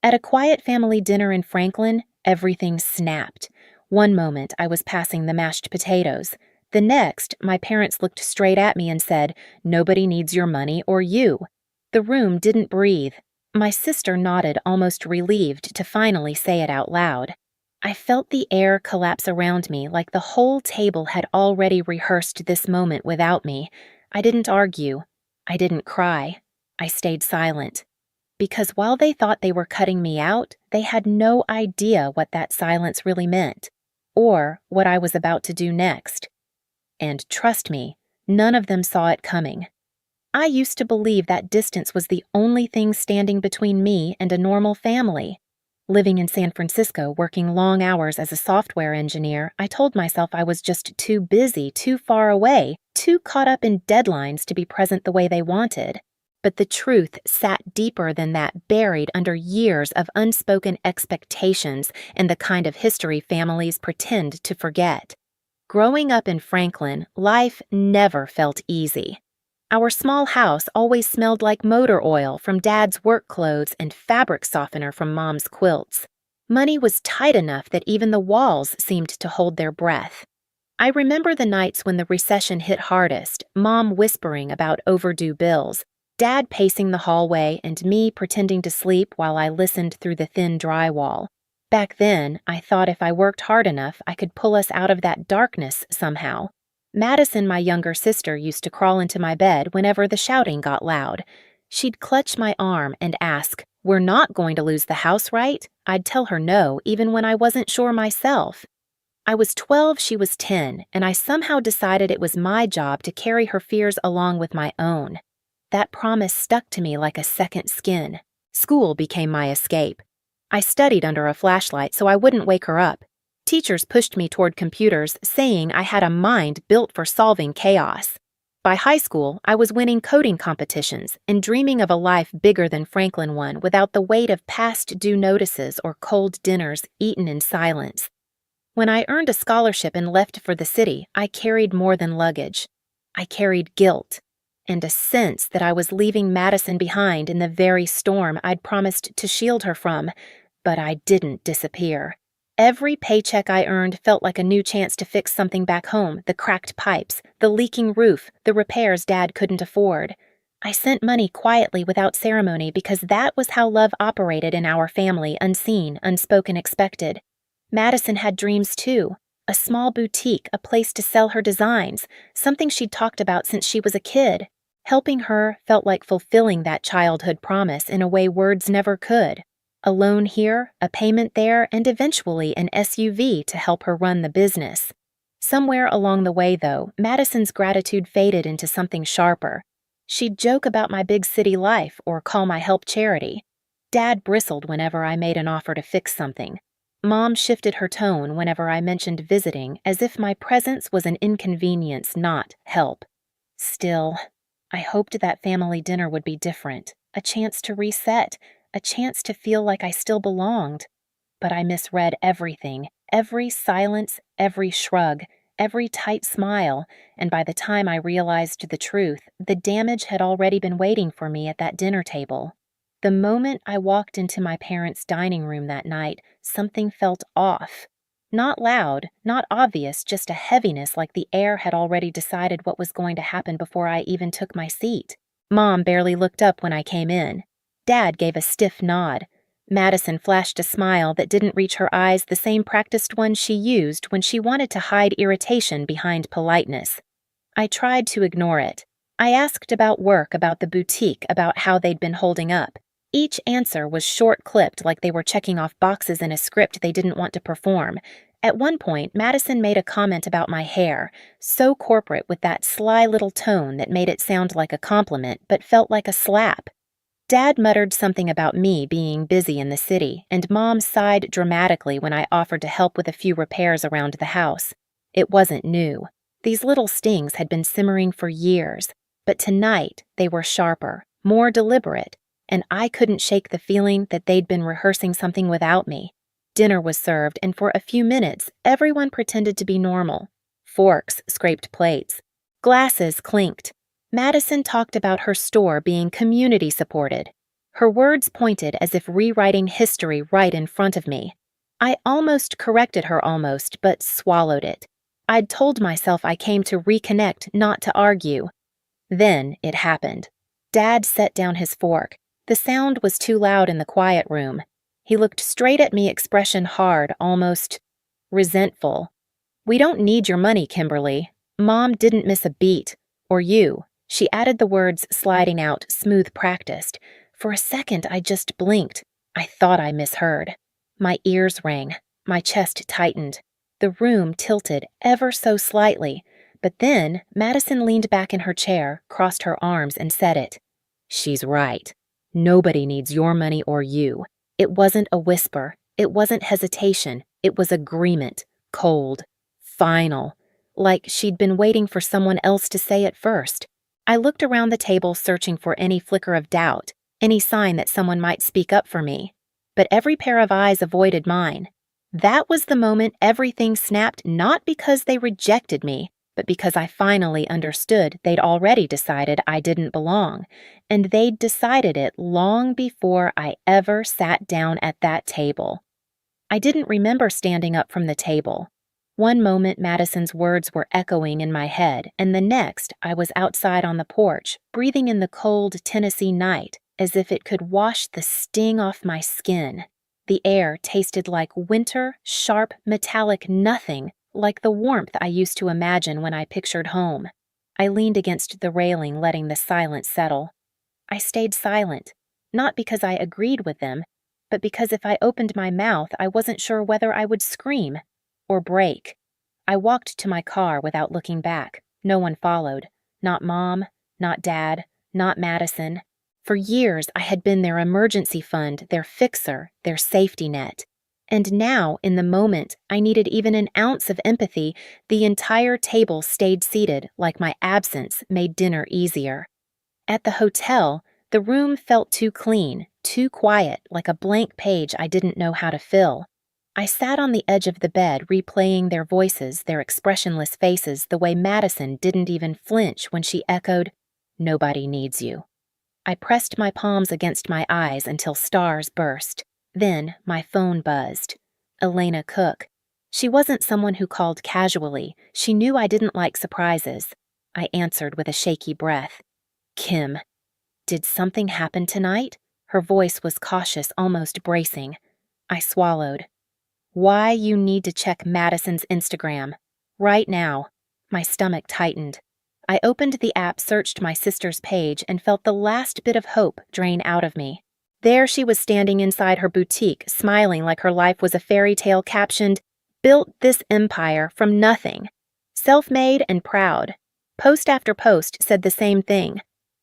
At a quiet family dinner in Franklin, everything snapped. One moment, I was passing the mashed potatoes. The next, my parents looked straight at me and said, "Nobody needs your money or you." The room didn't breathe. My sister nodded, almost relieved to finally say it out loud. I felt the air collapse around me like the whole table had already rehearsed this moment without me. I didn't argue. I didn't cry. I stayed silent. Because while they thought they were cutting me out, they had no idea what that silence really meant, or what I was about to do next. And trust me, none of them saw it coming. I used to believe that distance was the only thing standing between me and a normal family. Living in San Francisco, working long hours as a software engineer, I told myself I was just too busy, too far away, too caught up in deadlines to be present the way they wanted. But the truth sat deeper than that, buried under years of unspoken expectations and the kind of history families pretend to forget. Growing up in Franklin, life never felt easy. Our small house always smelled like motor oil from Dad's work clothes and fabric softener from Mom's quilts. Money was tight enough that even the walls seemed to hold their breath. I remember the nights when the recession hit hardest, Mom whispering about overdue bills, Dad pacing the hallway, and me pretending to sleep while I listened through the thin drywall. Back then, I thought if I worked hard enough, I could pull us out of that darkness somehow. Madison, my younger sister, used to crawl into my bed whenever the shouting got loud. She'd clutch my arm and ask, "We're not going to lose the house, right?" I'd tell her no, even when I wasn't sure myself. I was 12, she was 10, and I somehow decided it was my job to carry her fears along with my own. That promise stuck to me like a second skin. School became my escape. I studied under a flashlight so I wouldn't wake her up. Teachers pushed me toward computers, saying I had a mind built for solving chaos. By high school, I was winning coding competitions and dreaming of a life bigger than Franklin one without the weight of past due notices or cold dinners eaten in silence. When I earned a scholarship and left for the city, I carried more than luggage. I carried guilt and a sense that I was leaving Madison behind in the very storm I'd promised to shield her from, but I didn't disappear. Every paycheck I earned felt like a new chance to fix something back home, the cracked pipes, the leaking roof, the repairs Dad couldn't afford. I sent money quietly without ceremony because that was how love operated in our family, unseen, unspoken, expected. Madison had dreams too. A small boutique, a place to sell her designs, something she'd talked about since she was a kid. Helping her felt like fulfilling that childhood promise in a way words never could. A loan here, a payment there, and eventually an SUV to help her run the business. Somewhere along the way, though, Madison's gratitude faded into something sharper. She'd joke about my big city life or call my help charity. Dad bristled whenever I made an offer to fix something. Mom shifted her tone whenever I mentioned visiting, as if my presence was an inconvenience, not help. Still, I hoped that family dinner would be different, a chance to reset, a chance to feel like I still belonged. But I misread everything, every silence, every shrug, every tight smile, and by the time I realized the truth, the damage had already been waiting for me at that dinner table. The moment I walked into my parents' dining room that night, something felt off. Not loud, not obvious, just a heaviness like the air had already decided what was going to happen before I even took my seat. Mom barely looked up when I came in. Dad gave a stiff nod. Madison flashed a smile that didn't reach her eyes, the same practiced one she used when she wanted to hide irritation behind politeness. I tried to ignore it. I asked about work, about the boutique, about how they'd been holding up. Each answer was short-clipped like they were checking off boxes in a script they didn't want to perform. At one point, Madison made a comment about my hair, so corporate with that sly little tone that made it sound like a compliment but felt like a slap. Dad muttered something about me being busy in the city, and Mom sighed dramatically when I offered to help with a few repairs around the house. It wasn't new. These little stings had been simmering for years, but tonight they were sharper, more deliberate, and I couldn't shake the feeling that they'd been rehearsing something without me. Dinner was served, and for a few minutes, everyone pretended to be normal. Forks scraped plates. Glasses clinked. Madison talked about her store being community-supported. Her words pointed as if rewriting history right in front of me. I almost corrected her but swallowed it. I'd told myself I came to reconnect, not to argue. Then it happened. Dad set down his fork. The sound was too loud in the quiet room. He looked straight at me, expression hard, almost resentful. "We don't need your money, Kimberly. Mom didn't miss a beat. Or you." She added the words, sliding out, smooth practiced. For a second, I just blinked. I thought I misheard. My ears rang. My chest tightened. The room tilted ever so slightly. But then, Madison leaned back in her chair, crossed her arms, and said it. "She's right. Nobody needs your money or you." It wasn't a whisper. It wasn't hesitation. It was agreement. Cold. Final. Like she'd been waiting for someone else to say it first. I looked around the table searching for any flicker of doubt, any sign that someone might speak up for me. But every pair of eyes avoided mine. That was the moment everything snapped, not because they rejected me, but because I finally understood they'd already decided I didn't belong, and they'd decided it long before I ever sat down at that table. I didn't remember standing up from the table. One moment Madison's words were echoing in my head, and the next I was outside on the porch, breathing in the cold Tennessee night as if it could wash the sting off my skin. The air tasted like winter, sharp, metallic nothing, like the warmth I used to imagine when I pictured home. I leaned against the railing, letting the silence settle. I stayed silent, not because I agreed with them, but because if I opened my mouth, I wasn't sure whether I would scream or break. I walked to my car without looking back. No one followed. Not Mom, not Dad, not Madison. For years, I had been their emergency fund, their fixer, their safety net. And now, in the moment, I needed even an ounce of empathy. The entire table stayed seated, like my absence made dinner easier. At the hotel, the room felt too clean, too quiet, like a blank page I didn't know how to fill. I sat on the edge of the bed, replaying their voices, their expressionless faces, the way Madison didn't even flinch when she echoed, "Nobody needs you." I pressed my palms against my eyes until stars burst. Then my phone buzzed. Elena Cook. She wasn't someone who called casually. She knew I didn't like surprises. I answered with a shaky breath. "Kim, did something happen tonight?" Her voice was cautious, almost bracing. I swallowed. "Why you need to check Madison's Instagram. Right now." My stomach tightened. I opened the app, searched my sister's page, and felt the last bit of hope drain out of me. There she was standing inside her boutique, smiling like her life was a fairy tale captioned, "Built this empire from nothing." Self-made and proud. Post after post said the same thing.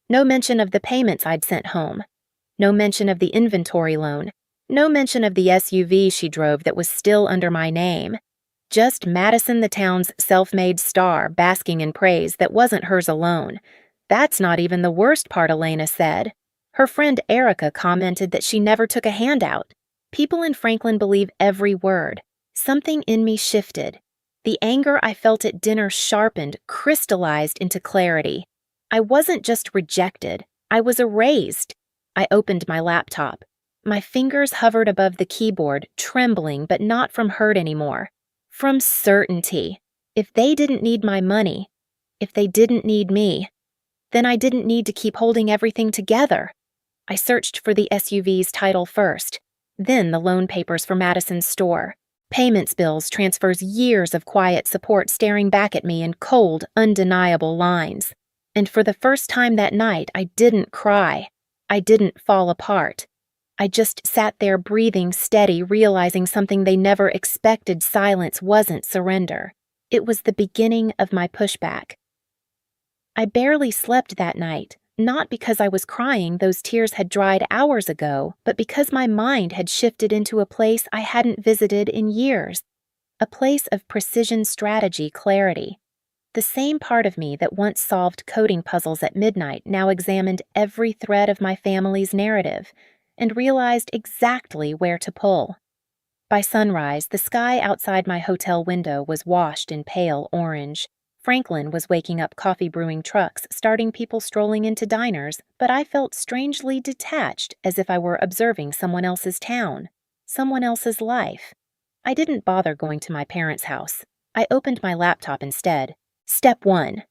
No mention of the payments I'd sent home. No mention of the inventory loan. No mention of the SUV she drove that was still under my name. Just Madison the town's self-made star basking in praise that wasn't hers alone. That's not even the worst part, Elena said. Her friend Erica commented that she never took a handout. People in Franklin believe every word. Something in me shifted. The anger I felt at dinner sharpened, crystallized into clarity. I wasn't just rejected. I was erased. I opened my laptop. My fingers hovered above the keyboard, trembling, but not from hurt anymore. From certainty. If they didn't need my money, if they didn't need me, then I didn't need to keep holding everything together. I searched for the SUV's title first, then the loan papers for Madison's store. Payments, bills, transfers, years of quiet support staring back at me in cold, undeniable lines. And for the first time that night, I didn't cry. I didn't fall apart. I just sat there breathing steady, realizing something they never expected. Silence wasn't surrender. It was the beginning of my pushback. I barely slept that night, not because I was crying, those tears had dried hours ago, but because my mind had shifted into a place I hadn't visited in years. A place of precision strategy clarity. The same part of me that once solved coding puzzles at midnight now examined every thread of my family's narrative and realized exactly where to pull. By sunrise, the sky outside my hotel window was washed in pale orange. Franklin was waking up coffee brewing trucks, starting people strolling into diners, but I felt strangely detached, as if I were observing someone else's town, someone else's life. I didn't bother going to my parents' house. I opened my laptop instead. Step 1.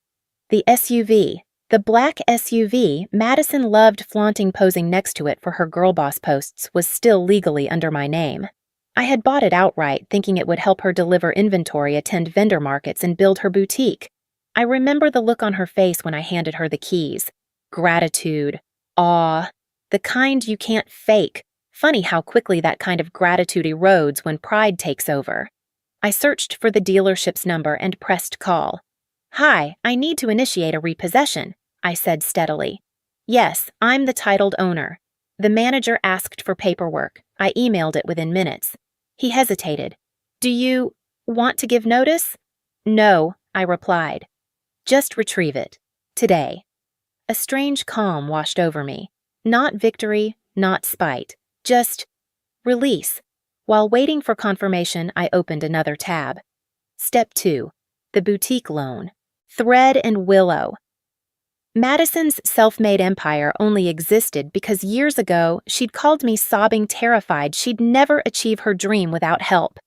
The SUV. The black SUV Madison loved flaunting posing next to it for her girl boss posts was still legally under my name. I had bought it outright, thinking it would help her deliver inventory, attend vendor markets, and build her boutique. I remember the look on her face when I handed her the keys. Gratitude, awe, the kind you can't fake. Funny how quickly that kind of gratitude erodes when pride takes over. I searched for the dealership's number and pressed call. "Hi, I need to initiate a repossession," I said steadily. "Yes, I'm the titled owner." The manager asked for paperwork. I emailed it within minutes. He hesitated. "Do you want to give notice?" "No," I replied. "Just retrieve it. Today." A strange calm washed over me. Not victory, not spite. Just release. While waiting for confirmation, I opened another tab. Step 2. The boutique loan. Thread and willow. Madison's self-made empire only existed because years ago she'd called me sobbing terrified she'd never achieve her dream without help.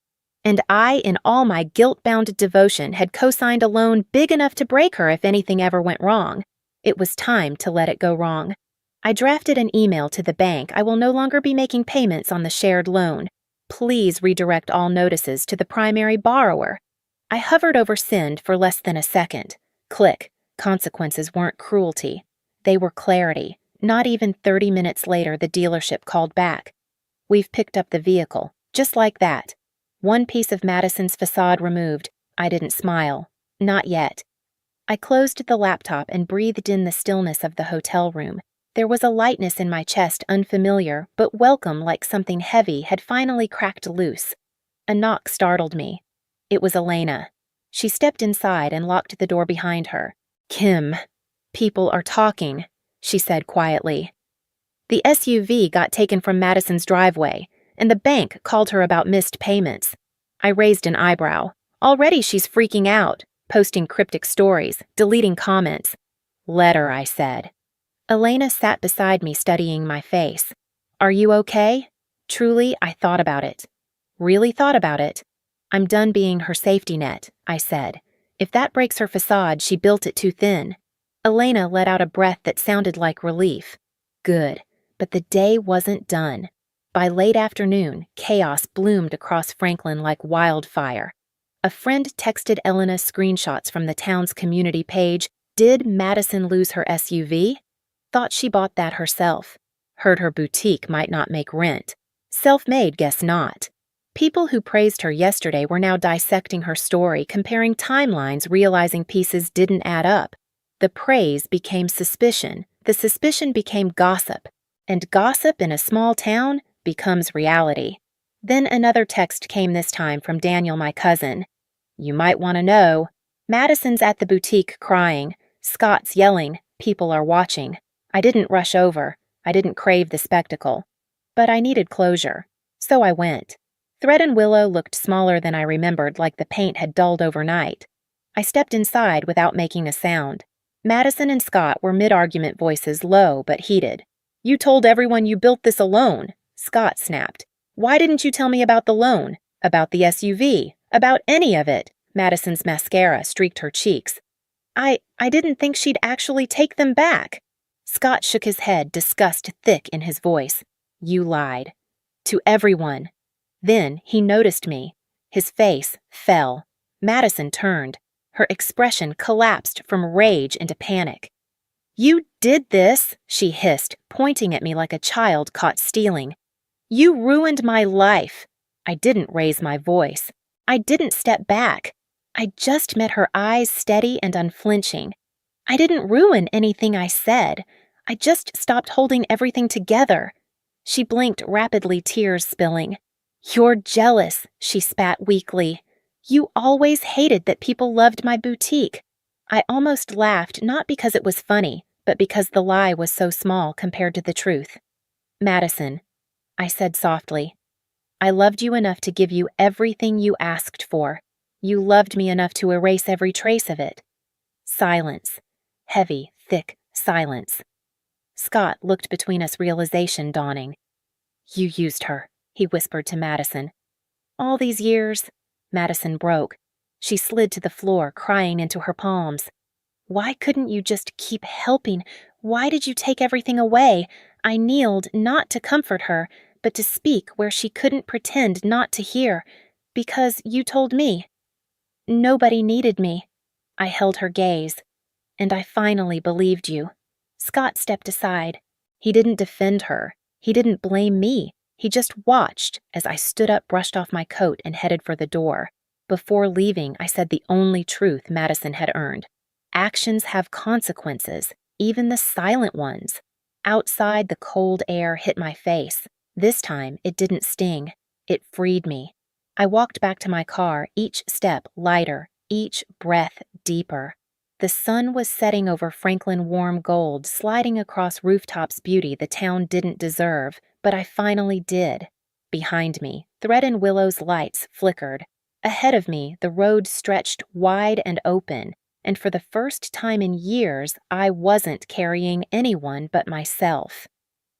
And I, in all my guilt-bound devotion, had co-signed a loan big enough to break her if anything ever went wrong. It was time to let it go wrong. I drafted an email to the bank. I will no longer be making payments on the shared loan. Please redirect all notices to the primary borrower. I hovered over send for less than a second. Click. Consequences weren't cruelty. They were clarity. Not even 30 minutes later, the dealership called back. "We've picked up the vehicle." Just like that. One piece of Madison's facade removed. I didn't smile. Not yet. I closed the laptop and breathed in the stillness of the hotel room. There was a lightness in my chest, unfamiliar, but welcome, like something heavy had finally cracked loose. A knock startled me. It was Elena. She stepped inside and locked the door behind her. "Kim, people are talking," she said quietly. "The SUV got taken from Madison's driveway, and the bank called her about missed payments." I raised an eyebrow. Already she's freaking out, posting cryptic stories, deleting comments. "Let her," I said. Elena sat beside me, studying my face. "Are you okay?" Truly, I thought about it. Really thought about it. "I'm done being her safety net," I said. "If that breaks her facade, she built it too thin." Elena let out a breath that sounded like relief. Good, but the day wasn't done. By late afternoon, chaos bloomed across Franklin like wildfire. A friend texted Elena screenshots from the town's community page. Did Madison lose her SUV? Thought she bought that herself. Heard her boutique might not make rent. Self-made, guess not. People who praised her yesterday were now dissecting her story, comparing timelines, realizing pieces didn't add up. The praise became suspicion. The suspicion became gossip. And gossip in a small town becomes reality. Then another text came, this time from Daniel, my cousin. "You might want to know. Madison's at the boutique crying. Scott's yelling. People are watching." I didn't rush over. I didn't crave the spectacle. But I needed closure. So I went. Thread and willow looked smaller than I remembered, like the paint had dulled overnight. I stepped inside without making a sound. Madison and Scott were mid-argument, voices low but heated. "You told everyone you built this alone," Scott snapped. "Why didn't you tell me about the loan? About the SUV? About any of it?" Madison's mascara streaked her cheeks. I didn't think she'd actually take them back." Scott shook his head, disgust thick in his voice. "You lied. To everyone." Then he noticed me. His face fell. Madison turned. Her expression collapsed from rage into panic. "You did this," she hissed, pointing at me like a child caught stealing. "You ruined my life." I didn't raise my voice. I didn't step back. I just met her eyes, steady and unflinching. I didn't ruin anything I said. I just stopped holding everything together. She blinked rapidly, tears spilling. "You're jealous," she spat weakly. "You always hated that people loved my boutique." I almost laughed, not because it was funny, but because the lie was so small compared to the truth. "Madison," I said softly, "I loved you enough to give you everything you asked for. You loved me enough to erase every trace of it. Silence. Heavy, thick silence. Scott looked between us, realization dawning. "You used her," he whispered to Madison. "All these years?" Madison broke. She slid to the floor, crying into her palms. "Why couldn't you just keep helping? Why did you take everything away?" I kneeled, not to comfort her, but to speak where she couldn't pretend not to hear. "Because you told me. Nobody needed me." I held her gaze. "And I finally believed you." Scott stepped aside. He didn't defend her. He didn't blame me. He just watched as I stood up, brushed off my coat, and headed for the door. Before leaving, I said the only truth Madison had earned. Actions have consequences, even the silent ones. Outside, the cold air hit my face. This time, it didn't sting. It freed me. I walked back to my car, each step lighter, each breath deeper. The sun was setting over Franklin warm gold, sliding across rooftops beauty the town didn't deserve, but I finally did. Behind me, Thread and Willow's lights flickered. Ahead of me, the road stretched wide and open, and for the first time in years, I wasn't carrying anyone but myself.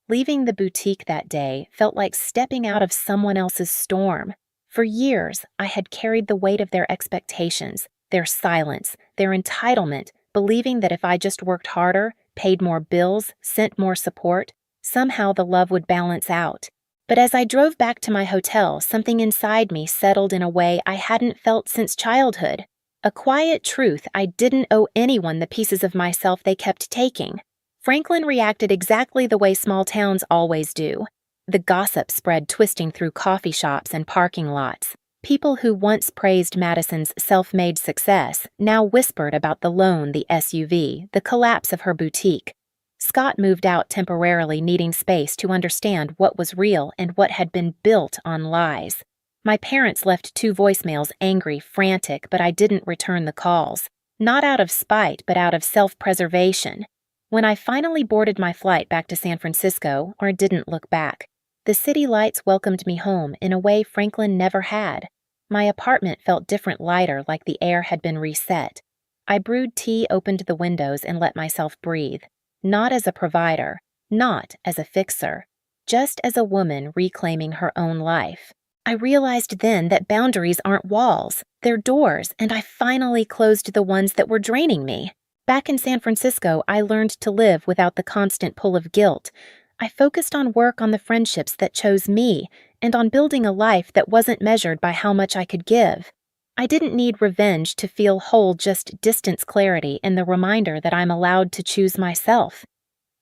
Leaving the boutique that day felt like stepping out of someone else's storm. For years, I had carried the weight of their expectations, their silence, their entitlement, believing that if I just worked harder, paid more bills, sent more support, somehow the love would balance out. But as I drove back to my hotel, something inside me settled in a way I hadn't felt since childhood. A quiet truth: I didn't owe anyone the pieces of myself they kept taking. Franklin reacted exactly the way small towns always do. The gossip spread, twisting through coffee shops and parking lots. People who once praised Madison's self-made success now whispered about the loan, the SUV, the collapse of her boutique. Scott moved out temporarily, needing space to understand what was real and what had been built on lies. My parents left 2 voicemails, angry, frantic, but I didn't return the calls. Not out of spite, but out of self-preservation. When I finally boarded my flight back to San Francisco, or didn't look back, the city lights welcomed me home in a way Franklin never had. My apartment felt different, lighter, like the air had been reset. I brewed tea, opened the windows, and let myself breathe. Not as a provider, not as a fixer, just as a woman reclaiming her own life. I realized then that boundaries aren't walls, they're doors, and I finally closed the ones that were draining me. Back in San Francisco, I learned to live without the constant pull of guilt. I focused on work, on the friendships that chose me, and on building a life that wasn't measured by how much I could give. I didn't need revenge to feel whole, just distance, clarity, and the reminder that I'm allowed to choose myself.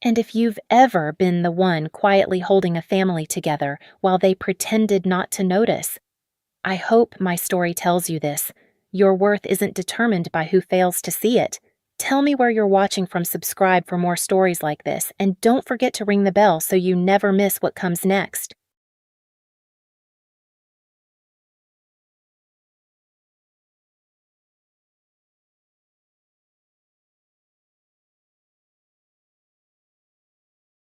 And if you've ever been the one quietly holding a family together while they pretended not to notice, I hope my story tells you this. Your worth isn't determined by who fails to see it. Tell me where you're watching from, subscribe for more stories like this, and don't forget to ring the bell so you never miss what comes next.